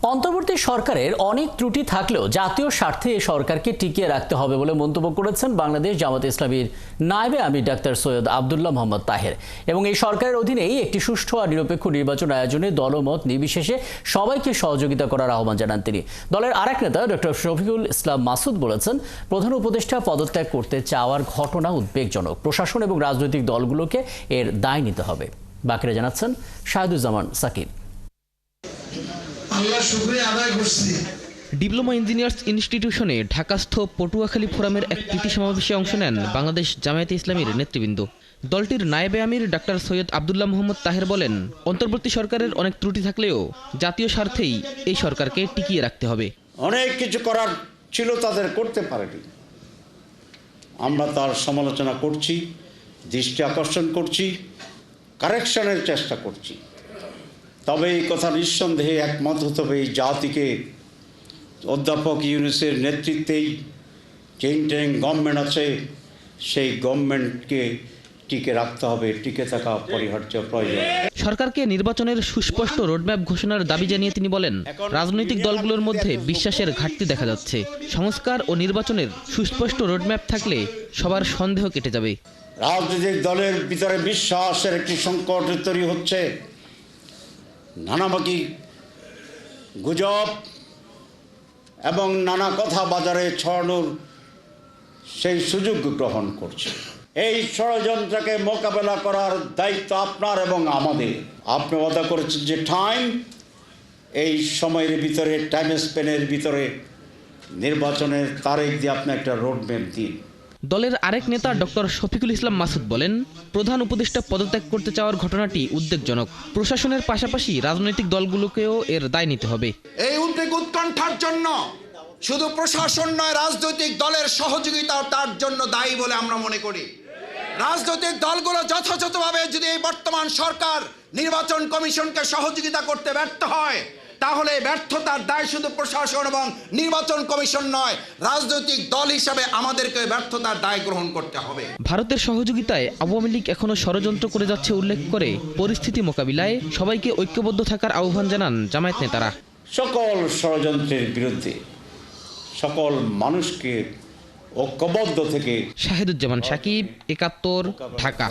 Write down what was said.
অন্তর্বর্তী সরকারের অনেক ত্রুটি থাকলেও জাতীয় স্বার্থে এই সরকারকে টিকিয়ে রাখতে হবে বলে মন্তব্য করেছেন বাংলাদেশ জামাতে ইসলামীর নায়েবে আমির ডাক্তার সৈয়দ আব্দুল্লাহ মোহাম্মদ তাহের। এবং এই সরকারের অধীনেই একটি সুষ্ঠু আর নিরপেক্ষ নির্বাচন আয়োজনে দলমত নির্বিশেষে সবাইকে সহযোগিতা করার আহ্বান জানান তিনি। দলের আরেক নেতা ডক্টর শফিকুল ইসলাম মাসুদ বলেছেন, প্রধান উপদেষ্টা পদত্যাগ করতে চাওয়ার ঘটনা উদ্বেগজনক। প্রশাসন এবং রাজনৈতিক দলগুলোকে এর দায় নিতে হবে। বাকিরা জানাচ্ছেন শাহিদুজ্জামান সাকিব। ডিপ্লোমা ইঞ্জিনিয়ার্স ইনস্টিটিউশনে ঢাকাস্থ পটুয়াখালী ফোরামের এক প্রীতি সমাবেশে অংশ নেন বাংলাদেশ জামায়াতে ইসলামীর নেতৃবৃন্দ। দলটির নায়েবে আমির ডাক্তার সৈয়দ আব্দুল্লাহ মোহাম্মদ তাহের বলেন, অন্তর্বর্তী সরকারের অনেক ত্রুটি থাকলেও জাতীয় স্বার্থেই এই সরকারকে টিকিয়ে রাখতে হবে। অনেক কিছু করার ছিল, তাদের করতে পারেনি। আমরা তার সমালোচনা করছি, দৃষ্টি আকর্ষণ করছি, কারেকশনের চেষ্টা করছি। তবে এই কথা নিঃসন্দেহে একমত হতে হবে, এই জাতিকে অধ্যাপক ইউনূসের নেতৃত্বেই যে ইন্টারিম গভর্নমেন্ট আছে সেই গভর্নমেন্টকে টিকে রাখতে হবে, টিকে থাকা অপরিহার্য প্রয়োজন। সরকারকে নির্বাচনের সুস্পষ্ট রোডম্যাপ ঘোষণার দাবি জানিয়ে তিনি বলেন, রাজনৈতিক দলগুলোর মধ্যে বিশ্বাসের ঘাটতি দেখা যাচ্ছে। সংস্কার ও নির্বাচনের সুস্পষ্ট রোডম্যাপ থাকলে সবার সন্দেহ কেটে যাবে। রাজনৈতিক দলের ভিতরে বিশ্বাসের একটি সংকট তৈরি হচ্ছে। নানাবাকি গুজব এবং নানা কথা বাজারে ছড়ানোর সেই সুযোগ গ্রহণ করছে। এই ষড়যন্ত্রকে মোকাবেলা করার দায়িত্ব আপনার এবং আমাদের। আপনি ওয়াদা করেছেন যে এই সময়ের ভিতরে টাইম স্পেনের ভিতরে নির্বাচনের তারিখ দিয়ে আপনি একটা রোডম্যাপ দিন। দলের আরেক নেতা ডক্টর শফিকুল ইসলাম মাসুদ বলেন, প্রধান উপদেষ্টা পদত্যাগ করতে চাওয়ার ঘটনাটি উদ্বেগজনক। প্রশাসনের পাশাপাশি রাজনৈতিক দলগুলোকেও এর দায় নিতে হবে। এই উদ্বেগ উৎকণ্ঠার জন্য শুধু প্রশাসন নয়, রাজনৈতিক দলের সহযোগিতাও তার জন্য দায়ী বলে আমরা মনে করি। রাজনৈতিক দলগুলো যথাযথভাবে যদি এই বর্তমান সরকার নির্বাচন কমিশনকে সহযোগিতা করতে ব্যর্থ হয়, তাহলে ব্যর্থতার দায় শুধু প্রশাসন এবং নির্বাচন কমিশন নয়, রাজনৈতিক দল হিসাবে আমাদেরকে ব্যর্থতার দায় গ্রহণ করতে হবে। ভারতের সহযোগিতায় আওয়ামী লীগ এখনো ষড়যন্ত্র করে যাচ্ছে উল্লেখ করে পরিস্থিতি মোকাবিলায় সবাইকে ঐক্যবদ্ধ থাকার আহ্বান জানান জামায়াত নেতারা। সকল ষড়যন্ত্রের বিরুদ্ধে সকল মানুষকে ঐক্যবদ্ধ থেকে। শাহিদুজ্জামান সাকিব, ৭১, ঢাকা।